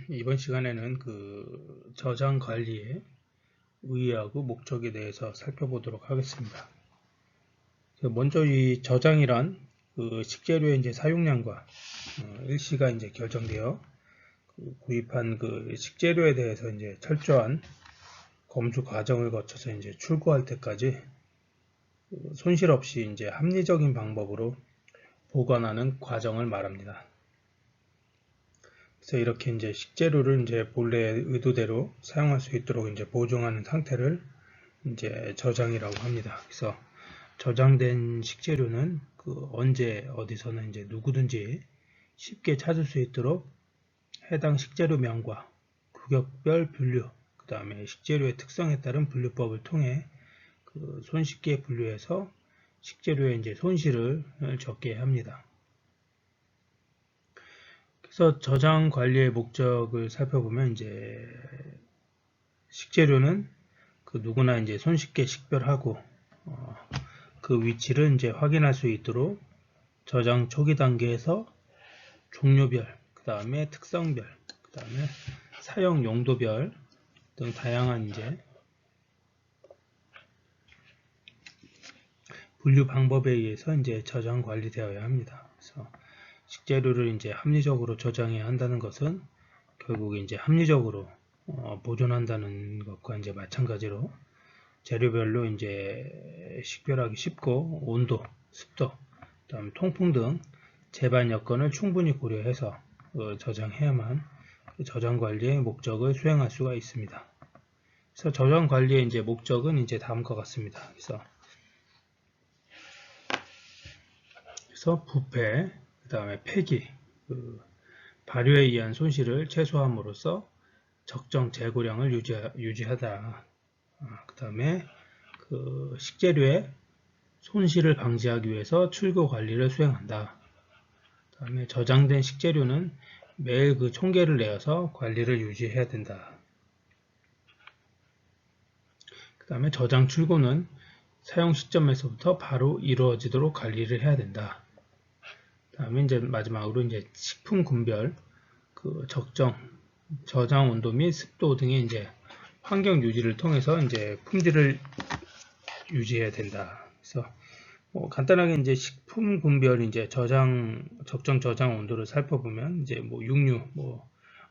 이번 시간에는 저장 관리의 의의하고 목적에 대해서 살펴보도록 하겠습니다. 먼저 이 저장이란 식재료의 이제 사용량과 일시가 이제 결정되어 구입한 식재료에 대해서 이제 철저한 검수 과정을 거쳐서 이제 출고할 때까지 손실 없이 이제 합리적인 방법으로 보관하는 과정을 말합니다. 그래서 이렇게 이제 식재료를 이제 본래의 의도대로 사용할 수 있도록 이제 보존하는 상태를 이제 저장이라고 합니다. 그래서 저장된 식재료는 언제 어디서나 이제 누구든지 쉽게 찾을 수 있도록 해당 식재료명과 규격별 분류, 그 다음에 식재료의 특성에 따른 분류법을 통해 손쉽게 분류해서 식재료의 이제 손실을 적게 합니다. 그래서 저장 관리의 목적을 살펴보면 이제 식재료는 누구나 이제 손쉽게 식별하고 그 위치를 이제 확인할 수 있도록 저장 초기 단계에서 종류별, 그 다음에 특성별, 그 다음에 사용 용도별 등 다양한 이제 분류 방법에 의해서 이제 저장 관리되어야 합니다. 그래서 식재료를 이제 합리적으로 저장해야 한다는 것은 결국 이제 합리적으로 보존한다는 것과 이제 마찬가지로 재료별로 이제 식별하기 쉽고 온도, 습도, 그다음 통풍 등 재반 여건을 충분히 고려해서 저장해야만 저장 관리의 목적을 수행할 수가 있습니다. 그래서 저장 관리의 이제 목적은 이제 다음과 같습니다. 그래서 부패, 그 다음에 폐기, 발효에 의한 손실을 최소함으로써 적정 재고량을 유지하다. 그 다음에 식재료의 손실을 방지하기 위해서 출고 관리를 수행한다. 그 다음에 저장된 식재료는 매일 총계를 내어서 관리를 유지해야 된다. 그 다음에 저장 출고는 사용 시점에서부터 바로 이루어지도록 관리를 해야 된다. 그 다음에 이제 마지막으로 이제 식품 군별, 적정 저장 온도 및 습도 등의 이제 환경 유지를 통해서 이제 품질을 유지해야 된다. 그래서 간단하게 이제 식품 군별 이제 적정 저장 온도를 살펴보면 이제 육류,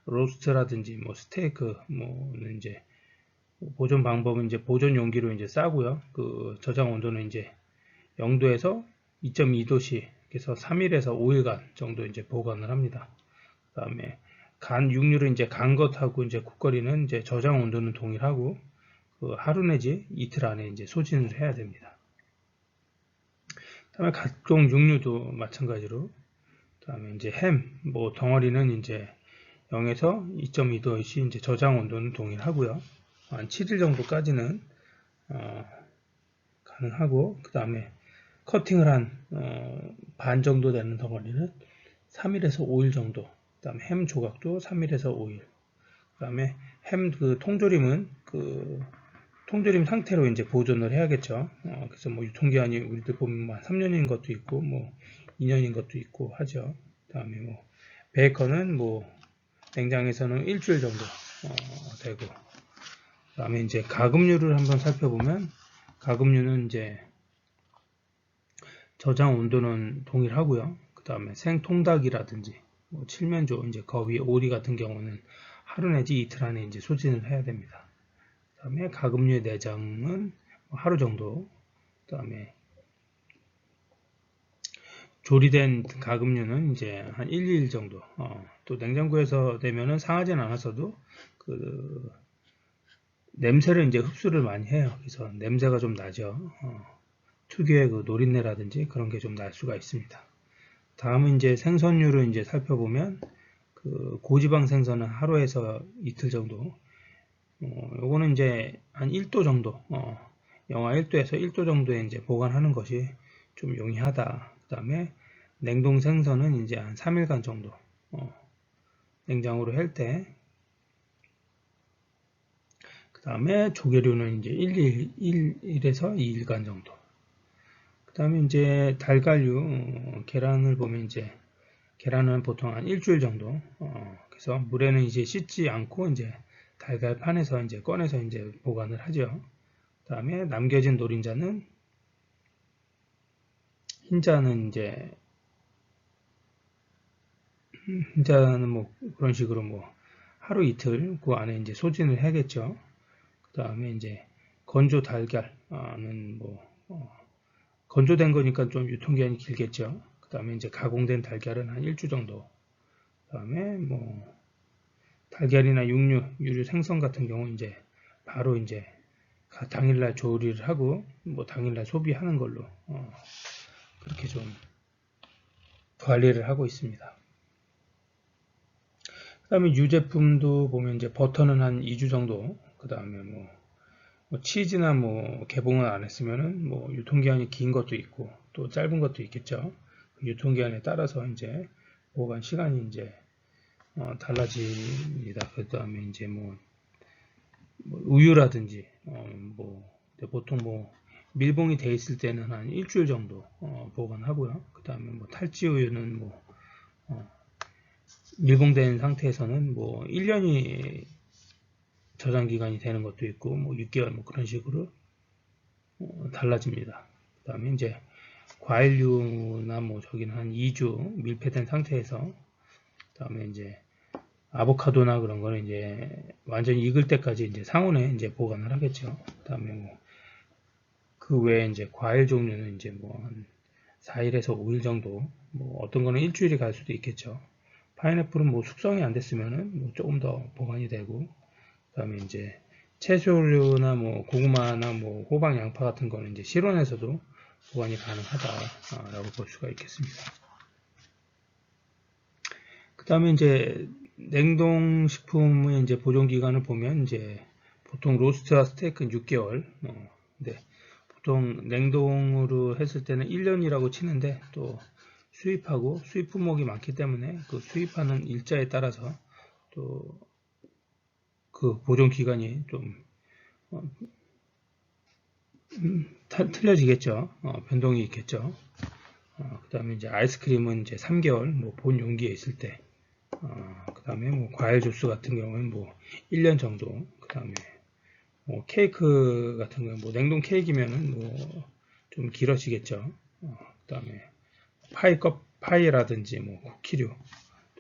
로스트라든지 스테이크, 이제 보존 방법은 이제 보존 용기로 이제 싸고요. 저장 온도는 이제 0도에서 2.2도씨, 그래서 3일에서 5일간 정도 이제 보관을 합니다. 그 다음에 육류를 이제 간 것하고 이제 국거리는 이제 저장 온도는 동일하고 하루 내지 이틀 안에 이제 소진을 해야 됩니다. 그 다음에 각종 육류도 마찬가지로, 그 다음에 이제 덩어리는 이제 0에서 2.2도씨 이제 저장 온도는 동일하고요. 한 7일 정도까지는 가능하고, 그 다음에 커팅을 한 반 정도 되는 덩어리는 3일에서 5일 정도, 그 다음에 햄 조각도 3일에서 5일, 그 다음에 햄 통조림은 통조림 상태로 이제 보존을 해야겠죠. 그래서 유통기한이 우리들 보면 3년인 것도 있고 2년인 것도 있고 하죠. 그 다음에 베이컨은 냉장에서는 일주일 정도 되고, 그 다음에 이제 가금류를 한번 살펴보면 가금류는 이제 저장 온도는 동일하고요. 그 다음에 생통닭이라든지 칠면조, 이제 거위, 오리 같은 경우는 하루 내지 이틀 안에 이제 소진을 해야 됩니다. 그 다음에 가금류의 내장은 하루 정도, 그 다음에 조리된 가금류는 이제 한 1, 2일 정도, 또 냉장고에서 되면은 상하지는 않았어도 냄새를 이제 흡수를 많이 해요. 그래서 냄새가 좀 나죠. 특유의 노린내라든지 그런 게 좀 날 수가 있습니다. 다음은 이제 생선류를 이제 살펴보면 고지방 생선은 하루에서 이틀 정도, 요거는 이제 한 1도 정도, 영하 1도에서 1도 정도에 이제 보관하는 것이 좀 용이하다. 그 다음에 냉동 생선은 이제 한 3일간 정도, 냉장으로 할 때, 그 다음에 조개류는 이제 1일에서 2일간 정도. 그 다음에 이제 달걀류, 계란을 보면 이제 계란은 보통 한 일주일 정도, 그래서 물에는 이제 씻지 않고 이제 달걀판에서 이제 꺼내서 이제 보관을 하죠. 그다음에 남겨진 노린자는 흰자는 뭐 그런 식으로 뭐 하루 이틀 그 안에 이제 소진을 해야겠죠. 그다음에 이제 건조 달걀은 뭐 건조된 거니까 좀 유통기한이 길겠죠. 그다음에 이제 가공된 달걀은 한 1주 정도. 그다음에 뭐 달걀이나 육류, 유류 생선 같은 경우 이제 바로 이제 당일날 조리를 하고 뭐 당일날 소비하는 걸로 그렇게 좀 관리를 하고 있습니다. 그 다음에 유제품도 보면 이제 버터는 한 2주 정도, 그 다음에 뭐 치즈나 뭐 개봉을 안 했으면은 뭐 유통기한이 긴 것도 있고 또 짧은 것도 있겠죠. 그 유통기한에 따라서 이제 보관 시간이 이제 달라집니다. 그 다음에 이제 뭐 우유라든지 보통 뭐 밀봉이 돼 있을 때는 한 일주일 정도 보관하고요. 그 다음에 뭐 탈지 우유는 뭐 밀봉된 상태에서는 뭐 1년이 저장 기간이 되는 것도 있고 뭐 6개월 뭐 그런 식으로 달라집니다. 그 다음에 이제 과일류나 뭐 저기는 한 2주 밀폐된 상태에서 그 다음에 이제 아보카도나 그런 거는 이제 완전히 익을 때까지 이제 상온에 이제 보관을 하겠죠. 그 다음에 뭐 그 외에 이제 과일 종류는 이제 뭐 한 4일에서 5일 정도, 뭐 어떤 거는 일주일이 갈 수도 있겠죠. 파인애플은 뭐 숙성이 안 됐으면은 뭐 조금 더 보관이 되고, 그다음에 이제 채소류나 뭐 고구마나 뭐 호박, 양파 같은 거는 이제 실온에서도 보관이 가능하다라고 볼 수가 있겠습니다. 그다음에 이제 냉동식품의 이제 보존 기간을 보면 이제 보통 로스트와 스테이크는 6개월, 근데 보통 냉동으로 했을 때는 1년이라고 치는데 또 수입하고 수입 품목이 많기 때문에 그 수입하는 일자에 따라서 또 그 보존 기간이 좀 틀려지겠죠. 변동이 있겠죠. 그 다음에 이제 아이스크림은 이제 3개월 뭐 본 용기에 있을 때, 그 다음에 뭐 과일 주스 같은 경우는 뭐 1년 정도, 그 다음에 뭐 케이크 같은 경우 뭐 냉동 케이크면은 뭐 좀 길어지겠죠. 그 다음에 파이라든지 뭐 쿠키류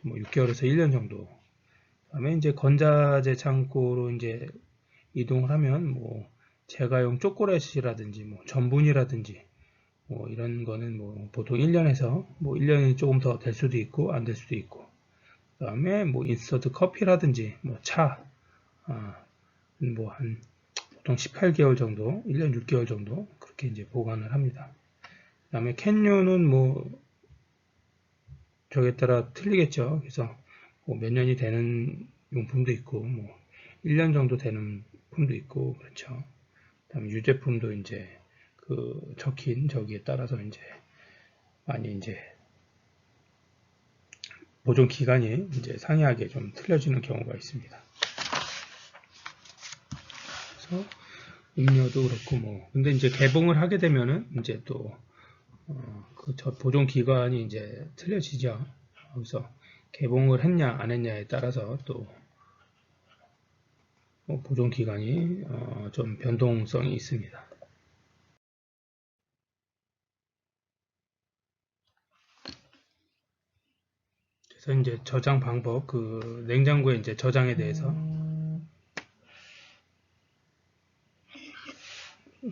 뭐 6개월에서 1년 정도. 그다음에 이제 건자재 창고로 이제 이동을 하면 뭐 제과용 초콜릿이라든지 뭐 전분이라든지 뭐 이런 거는 뭐 보통 1년에서 뭐 1년이 조금 더 될 수도 있고 안 될 수도 있고. 그다음에 뭐 인스턴트 커피라든지 뭐 차, 뭐 한 보통 18개월 정도, 1년 6개월 정도 그렇게 이제 보관을 합니다. 그다음에 캔류는 뭐 저에 따라 틀리겠죠. 그래서 뭐몇 년이 되는 용품도 있고, 뭐 1년 정도 되는 품도 있고, 그렇죠. 그다음에 유제품도 이제 그 적힌 저기에 따라서 이제 많이 이제 보존 기간이 이제 상이하게 좀 틀려지는 경우가 있습니다. 그래서 음료도 그렇고 뭐 근데 이제 개봉을 하게 되면은 이제 또 그 보존 기간이 이제 틀려지죠. 그래서 개봉을 했냐 안 했냐에 따라서 또 보존 기간이 좀 변동성이 있습니다. 그래서 이제 저장 방법, 그 냉장고에 이제 저장에 대해서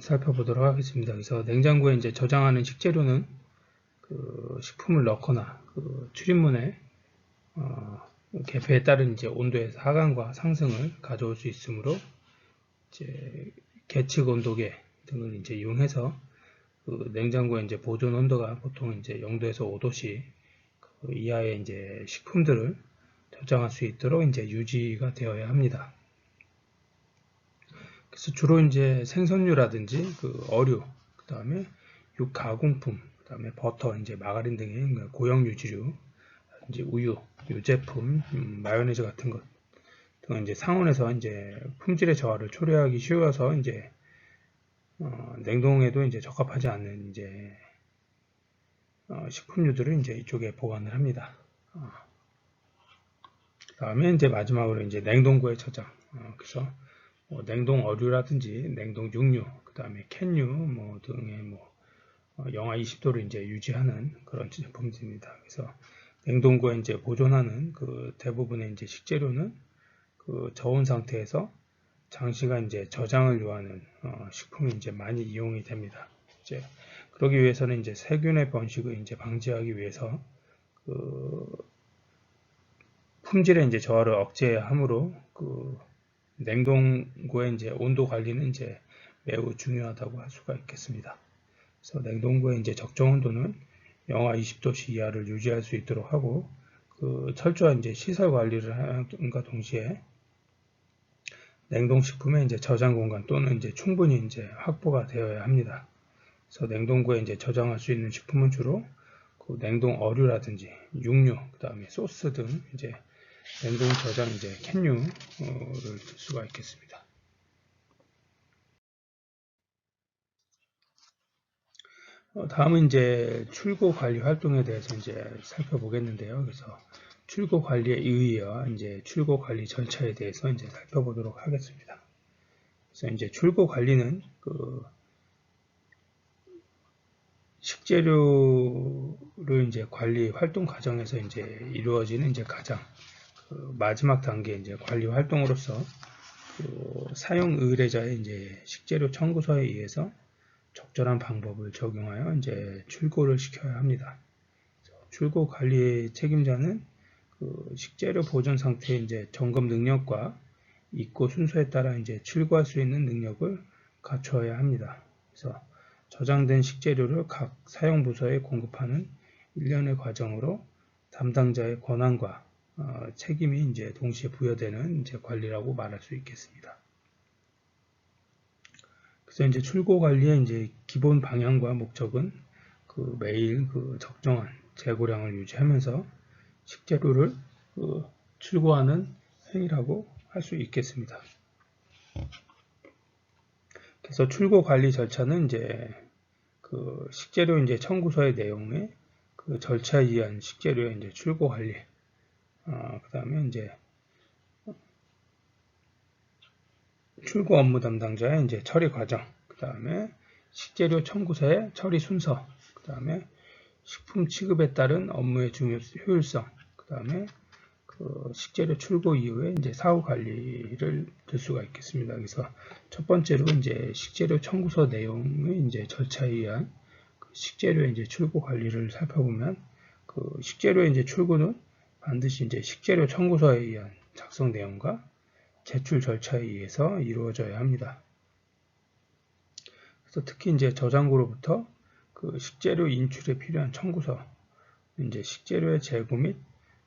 살펴보도록 하겠습니다. 그래서 냉장고에 이제 저장하는 식재료는 그 식품을 넣거나 그 출입문에 개폐에 따른 이제 온도의 하강과 상승을 가져올 수 있으므로 이제 계측 온도계 등을 이제 이용해서 그 냉장고의 이제 보존 온도가 보통 이제 0도에서 5도씩 그 이하의 이제 식품들을 저장할 수 있도록 이제 유지가 되어야 합니다. 그래서 주로 이제 생선류라든지 그 어류, 그 다음에 육가공품, 그 다음에 버터, 이제 마가린 등의 고형 유지류, 이제 우유, 유제품, 마요네즈 같은 것 등은 이제 상온에서 이제 품질의 저하를 초래하기 쉬워서 이제 냉동에도 이제 적합하지 않는 이제 식품류들을 이제 이쪽에 보관을 합니다. 그 다음에 이제 마지막으로 이제 냉동고에 저장. 그래서 뭐 냉동 어류라든지 냉동 육류, 그 다음에 캔류 뭐 등의 뭐 영하 20도를 이제 유지하는 그런 제품들입니다. 그래서 냉동고에 이제 보존하는 그 대부분의 이제 식재료는 그 저온 상태에서 장시간 이제 저장을 요하는 식품이 이제 많이 이용이 됩니다. 이제 그러기 위해서는 이제 세균의 번식을 이제 방지하기 위해서 그 품질의 이제 저하를 억제함으로 그 냉동고의 이제 온도 관리는 이제 매우 중요하다고 할 수가 있겠습니다. 그래서 냉동고의 이제 적정 온도는 영하 20도씨 이하를 유지할 수 있도록 하고 그 철저한 이제 시설 관리를 함과 동시에 냉동식품의 이제 저장 공간 또는 이제 충분히 이제 확보가 되어야 합니다. 그래서 냉동고에 이제 저장할 수 있는 식품은 주로 그 냉동 어류라든지 육류, 그 다음에 소스 등 이제 냉동 저장 이제 캔류를 들 수가 있겠습니다. 다음은 이제 출고 관리 활동에 대해서 이제 살펴보겠는데요. 그래서 출고 관리의 의의와 이제 출고 관리 절차에 대해서 이제 살펴보도록 하겠습니다. 그래서 이제 출고 관리는 그 식재료를 이제 관리 활동 과정에서 이제 이루어지는 이제 가장 그 마지막 단계 이제 관리 활동으로서 그 사용 의뢰자의 이제 식재료 청구서에 의해서 적절한 방법을 적용하여 이제 출고를 시켜야 합니다. 출고 관리의 책임자는 그 식재료 보존 상태의 이제 점검 능력과 입고 순서에 따라 이제 출고할 수 있는 능력을 갖추어야 합니다. 그래서 저장된 식재료를 각 사용 부서에 공급하는 일련의 과정으로 담당자의 권한과 책임이 이제 동시에 부여되는 이제 관리라고 말할 수 있겠습니다. 그래서 이제 출고 관리의 이제 기본 방향과 목적은 그 매일 그 적정한 재고량을 유지하면서 식재료를 그 출고하는 행위라고 할 수 있겠습니다. 그래서 출고 관리 절차는 이제 그 식재료 이제 청구서의 내용에 그 절차에 의한 식재료의 이제 출고 관리, 그 다음에 이제 출고 업무 담당자의 이제 처리 과정, 그 다음에 식재료 청구서의 처리 순서, 그 다음에 식품 취급에 따른 업무의 효율성, 그 다음에 그 식재료 출고 이후에 이제 사후 관리를 들 수가 있겠습니다. 그래서 첫 번째로 이제 식재료 청구서 내용의 이제 절차에 의한 그 식재료의 이제 출고 관리를 살펴보면 그 식재료의 이제 출고는 반드시 이제 식재료 청구서에 의한 작성 내용과 제출 절차에 의해서 이루어져야 합니다. 그래서 특히 이제 저장고로부터 그 식재료 인출에 필요한 청구서, 이제 식재료의 재고 및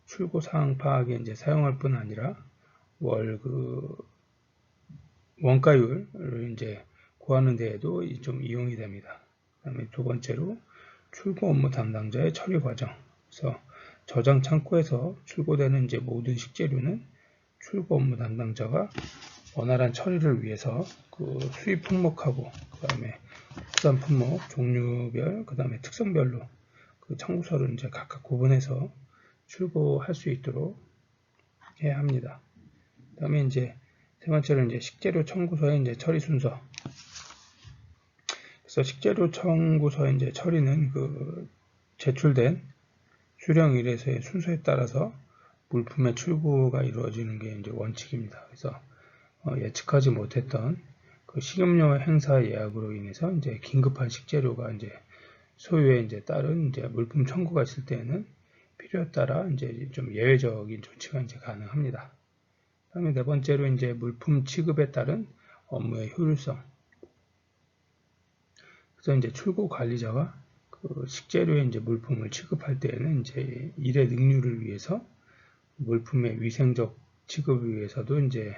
출고 사항 파악에 이제 사용할 뿐 아니라 월 그 원가율을 이제 구하는 데에도 좀 이용이 됩니다. 그다음에 두 번째로 출고 업무 담당자의 처리 과정. 그래서 저장 창고에서 출고되는 이제 모든 식재료는 출고 업무 담당자가 원활한 처리를 위해서 그 수입 품목하고 그다음에 국산 품목 종류별 그다음에 특성별로 그 청구서를 이제 각각 구분해서 출고할 수 있도록 해야 합니다. 그다음에 이제 세 번째로 이제 식재료 청구서의 이제 처리 순서. 그래서 식재료 청구서의 이제 처리는 그 제출된 수령 일에서의 순서에 따라서 물품의 출고가 이루어지는 게 이제 원칙입니다. 그래서 예측하지 못했던 그 식용유 행사 예약으로 인해서 이제 긴급한 식재료가 이제 소요에 이제 따른 이제 물품 청구가 있을 때에는 필요에 따라 이제 좀 예외적인 조치가 이제 가능합니다. 그다음에 네 번째로 이제 물품 취급에 따른 업무의 효율성. 그래서 이제 출고 관리자가 그 식재료의 이제 물품을 취급할 때에는 이제 일의 능률을 위해서 물품의 위생적 취급을 위해서도 이제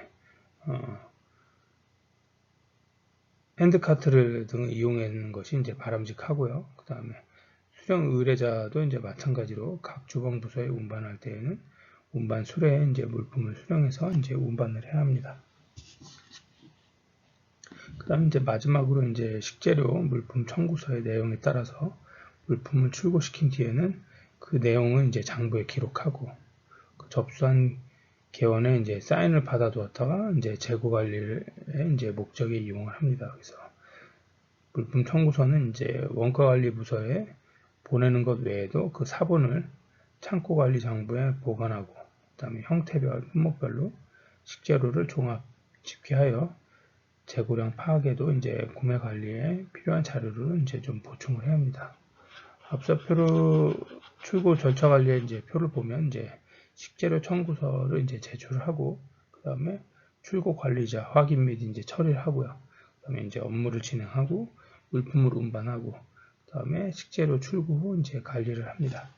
핸드카트를 등을 이용하는 것이 이제 바람직하고요. 그 다음에 수령 의뢰자도 이제 마찬가지로 각 주방 부서에 운반할 때에는 운반 수레에 이제 물품을 수령해서 이제 운반을 해야 합니다. 그 다음 이제 마지막으로 이제 식재료 물품 청구서의 내용에 따라서 물품을 출고시킨 뒤에는 그 내용을 이제 장부에 기록하고 그 접수한 개원에 이제 사인을 받아두었다가 이제 재고 관리에 이제 목적에 이용을 합니다. 그래서 물품 청구서는 이제 원가 관리 부서에 보내는 것 외에도 그 사본을 창고 관리 장부에 보관하고, 그다음에 형태별, 품목별로 식재료를 종합 집계하여 재고량 파악에도 이제 구매 관리에 필요한 자료를 이제 좀 보충을 해야 합니다. 앞서 표로 출고 절차 관리에 이제 표를 보면 이제 식재료 청구서를 이제 제출을 하고, 그 다음에 출고 관리자 확인 및 이제 처리를 하고요. 그 다음에 이제 업무를 진행하고 물품을 운반하고, 그 다음에 식재료 출고 후 이제 관리를 합니다.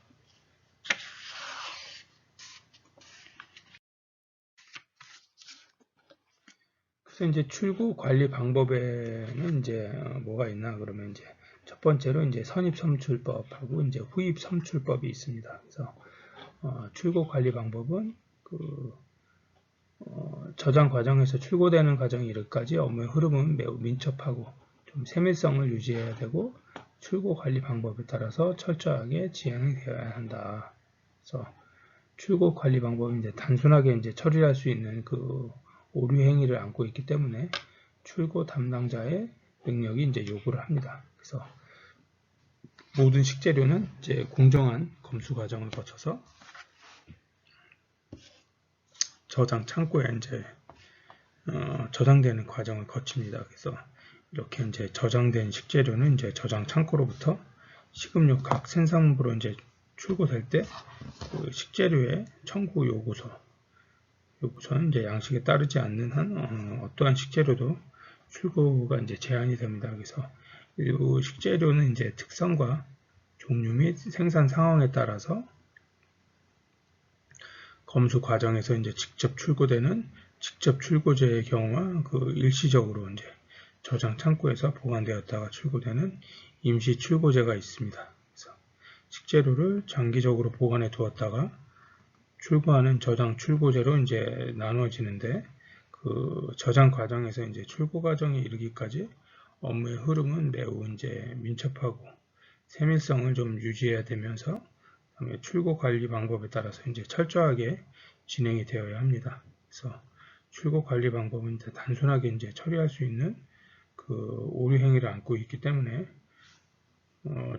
그래서 이제 출고 관리 방법에는 이제 뭐가 있나 그러면 이제 첫 번째로 이제 선입선출법하고 이제 후입선출법이 있습니다. 그래서 출고 관리 방법은 저장 과정에서 출고되는 과정이 이르기까지 업무의 흐름은 매우 민첩하고 좀 세밀성을 유지해야 되고, 출고 관리 방법에 따라서 철저하게 진행되어야 한다. 그래서 출고 관리 방법은 이제 단순하게 이제 처리할 수 있는 그 오류 행위를 안고 있기 때문에 출고 담당자의 능력이 이제 요구를 합니다. 그래서 모든 식재료는 이제 공정한 검수 과정을 거쳐서 저장 창고에 이제 저장되는 과정을 거칩니다. 그래서 이렇게 이제 저장된 식재료는 이제 저장 창고로부터 식음료 각 생산물로 이제 출고될 때 그 식재료의 청구 요구서는 이제 양식에 따르지 않는 한 어떠한 식재료도 출고가 이제 제한이 됩니다. 그래서 일부 식재료는 이제 특성과 종류 및 생산 상황에 따라서 검수 과정에서 이제 직접 출고되는 직접 출고제의 경우와 그 일시적으로 이제 저장 창고에서 보관되었다가 출고되는 임시 출고제가 있습니다. 그래서 식재료를 장기적으로 보관해 두었다가 출고하는 저장 출고제로 이제 나누어지는데, 그 저장 과정에서 이제 출고 과정에 이르기까지 업무의 흐름은 매우 이제 민첩하고 세밀성을 좀 유지해야 되면서, 그다음에 출고 관리 방법에 따라서 이제 철저하게 진행이 되어야 합니다. 그래서 출고 관리 방법은 이제 단순하게 이제 처리할 수 있는 그 오류 행위를 안고 있기 때문에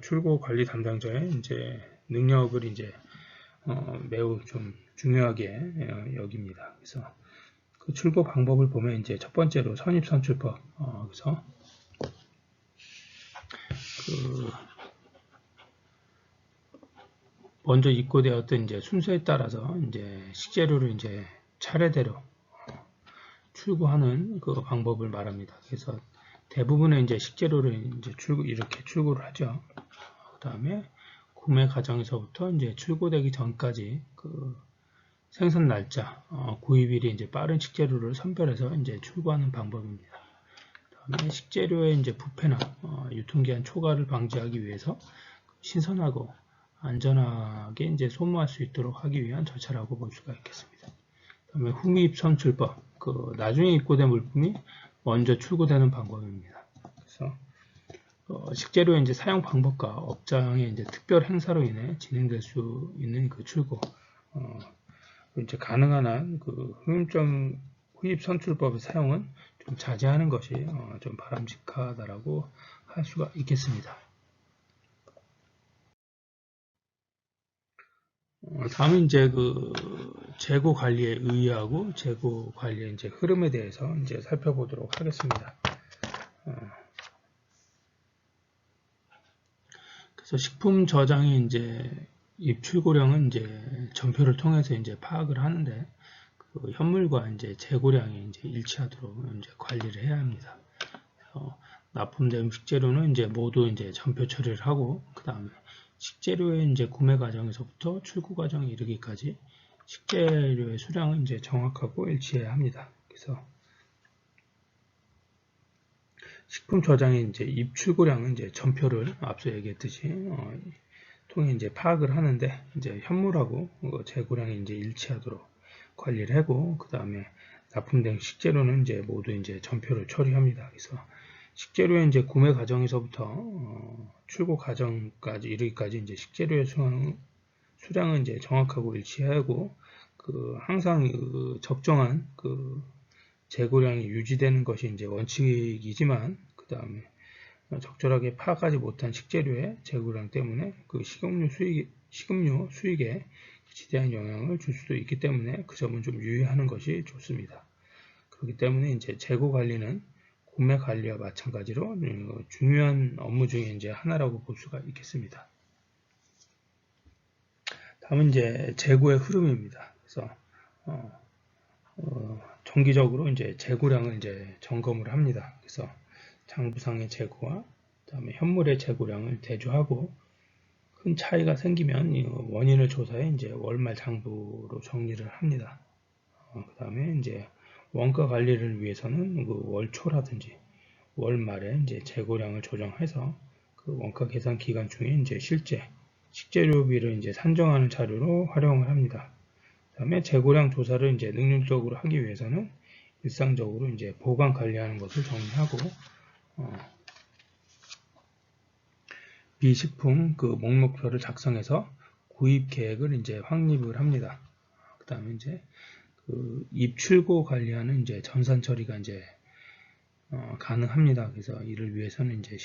출고 관리 담당자의 이제 능력을 이제 매우 좀 중요하게 여깁니다. 그래서 그 출고 방법을 보면 이제 첫 번째로 선입선출법. 그래서 먼저 입고되었던 이제 순서에 따라서 이제 식재료를 이제 차례대로 출고하는 그 방법을 말합니다. 그래서 대부분의 이제 식재료를 이제 이렇게 출고를 하죠. 그 다음에 구매 과정에서부터 이제 출고되기 전까지 그 생산 날짜, 구입일이 이제 빠른 식재료를 선별해서 이제 출고하는 방법입니다. 그다음에 식재료의 이제 부패나 유통기한 초과를 방지하기 위해서 신선하고 안전하게 이제 소모할 수 있도록 하기 위한 절차라고 볼 수가 있겠습니다. 그다음에 후미입 선출법, 그 나중에 입고된 물품이 먼저 출고되는 방법입니다. 그래서 식재료의 이제 사용 방법과 업장의 이제 특별 행사로 인해 진행될 수 있는 그 출고, 이제 가능한 한 그 후입 선출법의 사용은 좀 자제하는 것이 좀 바람직하다라고 할 수가 있겠습니다. 다음은 이제 그 재고 관리에 의의하고 재고 관리의 이제 흐름에 대해서 이제 살펴보도록 하겠습니다. 그래서 식품 저장의 이제 입출고량은 이제 전표를 통해서 이제 파악을 하는데, 그 현물과 이제 재고량이 이제 일치하도록 이제 관리를 해야 합니다. 납품된 식재료는 이제 모두 이제 전표 처리를 하고, 그 다음에 식재료의 이제 구매 과정에서부터 출고 과정에 이르기까지 식재료의 수량은 이제 정확하고 일치해야 합니다. 그래서 식품 저장의 이제 입출고량은 이제 전표를 앞서 얘기했듯이 통해 이제 파악을 하는데, 이제 현물하고 재고량이 이제 일치하도록 관리를 하고, 그 다음에 납품된 식재료는 이제 모두 이제 전표를 처리합니다. 그래서 식재료의 이제 구매 과정에서부터 출고 과정까지 이르기까지 이제 식재료의 수량은 이제 정확하고 일치하고, 항상 적정한 재고량이 유지되는 것이 이제 원칙이지만, 그 다음에 적절하게 파악하지 못한 식재료의 재고량 때문에 식음료 수익에 지대한 영향을 줄 수도 있기 때문에 그 점은 좀 유의하는 것이 좋습니다. 그렇기 때문에 이제 재고 관리는 구매 관리와 마찬가지로 중요한 업무 중에 이제 하나라고 볼 수가 있겠습니다. 다음은 이제 재고의 흐름입니다. 그래서 정기적으로 이제 재고량을 이제 점검을 합니다. 그래서 장부상의 재고와 그다음에 현물의 재고량을 대조하고 큰 차이가 생기면 원인을 조사해 이제 월말 장부로 정리를 합니다. 그다음에 이제 원가 관리를 위해서는 월초라든지 월말에 이제 재고량을 조정해서 원가 계산 기간 중에 이제 실제 식재료비를 이제 산정하는 자료로 활용을 합니다. 그다음에 재고량 조사를 이제 능률적으로 하기 위해서는 일상적으로 이제 보관 관리하는 것을 정리하고 미식품 목록표를 작성해서 구입 계획을 이제 확립을 합니다. 그다음에 이제 입출고 관리하는 이제 전산 처리가 이제 가능합니다. 그래서 이를 위해서는 이제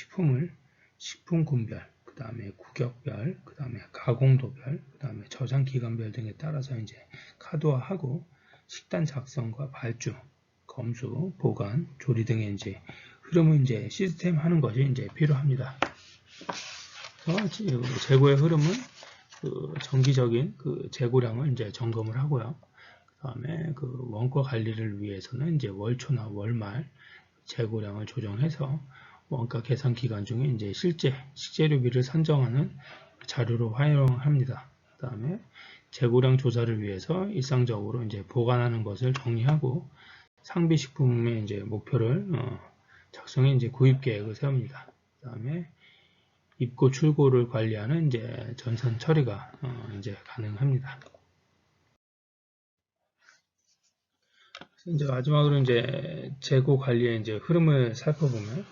식품군별, 그 다음에 구격별, 그 다음에 가공도별, 그 다음에 저장 기간별 등에 따라서 이제 카드화하고 식단 작성과 발주, 검수, 보관, 조리 등의 이제 흐름을 이제 시스템 하는 것이 이제 필요합니다. 그래서 재고의 흐름은 정기적인 재고량을 이제 점검을 하고요. 그 다음에 원가 관리를 위해서는 이제 월초나 월말 재고량을 조정해서 원가 계산 기간 중에 이제 실제 식재료비를 산정하는 자료로 활용합니다. 그 다음에 재고량 조사를 위해서 일상적으로 이제 보관하는 것을 정리하고 상비식품의 이제 목표를 작성해 이제 구입 계획을 세웁니다. 그 다음에 입고 출고를 관리하는 이제 전산 처리가 이제 가능합니다. 이제 마지막으로 이제 재고 관리의 이제 흐름을 살펴보면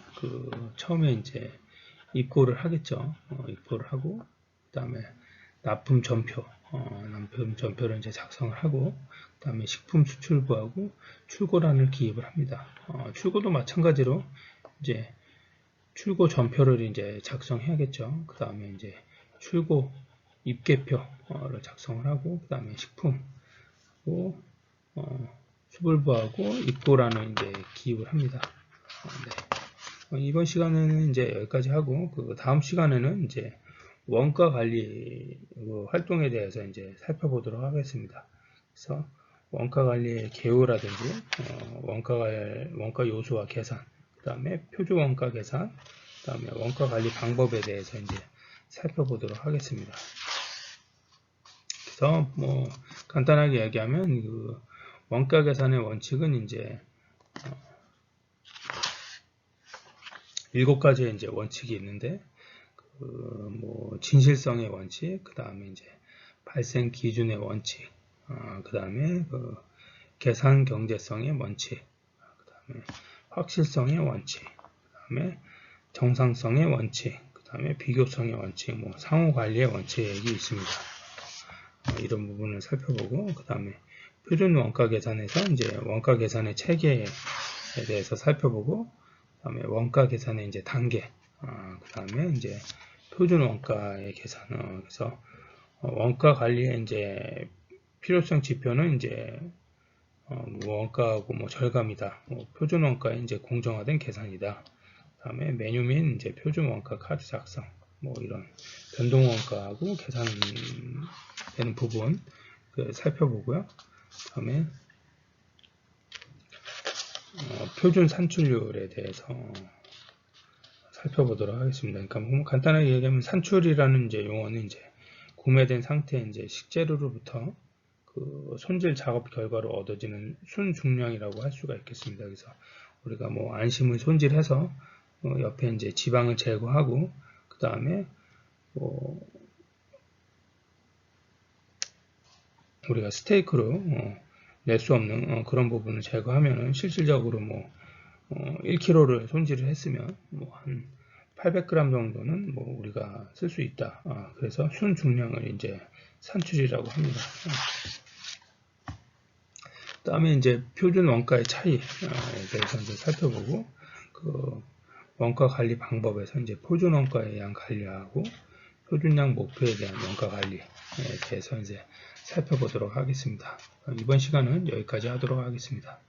처음에 이제 입고를 하겠죠. 입고를 하고 그다음에 납품 전표를 이제 작성을 하고 그다음에 식품 수출부하고 출고란을 기입을 합니다. 출고도 마찬가지로 이제 출고 전표를 이제 작성해야겠죠. 그다음에 이제 출고 입계표를 작성을 하고 그다음에 식품 수불부하고 입고란을 이제 기입을 합니다. 네. 이번 시간에는 이제 여기까지 하고 다음 시간에는 이제 원가 관리 활동에 대해서 이제 살펴보도록 하겠습니다. 그래서 원가 관리의 개요라든지 원가 요소와 계산, 그 다음에 표준 원가 계산, 그 다음에 원가 관리 방법에 대해서 이제 살펴보도록 하겠습니다. 그래서 간단하게 얘기하면 원가 계산의 원칙은 이제 7가지의 이제 원칙이 있는데 진실성의 원칙, 그 다음에 이제 발생 기준의 원칙, 그 다음에 계산 경제성의 원칙, 그 다음에 확실성의 원칙, 그 다음에 정상성의 원칙, 그 다음에 비교성의 원칙, 상호 관리의 원칙이 있습니다. 이런 부분을 살펴보고 그 다음에 표준 원가 계산에서 이제 원가 계산의 체계에 대해서 살펴보고 그다음에 원가 계산의 이제 단계, 그다음에 이제 표준 원가의 계산. 그래서 원가 관리의 이제 필요성 지표는 이제 원가하고 절감이다. 표준 원가의 이제 공정화된 계산이다. 그다음에 메뉴 및 이제 표준 원가 카드 작성. 이런 변동 원가하고 계산되는 부분 살펴보고요. 그다음에 표준 산출률에 대해서 살펴보도록 하겠습니다. 그러니까 간단하게 얘기하면 산출이라는 이제 용어는 이제 구매된 상태의 이제 식재료로부터 손질 작업 결과로 얻어지는 순중량이라고 할 수가 있겠습니다. 그래서 우리가 안심을 손질해서 옆에 이제 지방을 제거하고 그 다음에 우리가 스테이크로 낼 수 없는 그런 부분을 제거하면은 실질적으로 1kg를 손질을 했으면 한 800g 정도는 우리가 쓸 수 있다. 그래서 순 중량을 이제 산출이라고 합니다. 다음에 이제 표준 원가의 차이에 대해서 이제 살펴보고, 그 원가 관리 방법에서 이제 표준 원가에 대한 관리하고 표준량 목표에 대한 원가 관리에 대해서 이제 살펴보도록 하겠습니다. 이번 시간은 여기까지 하도록 하겠습니다.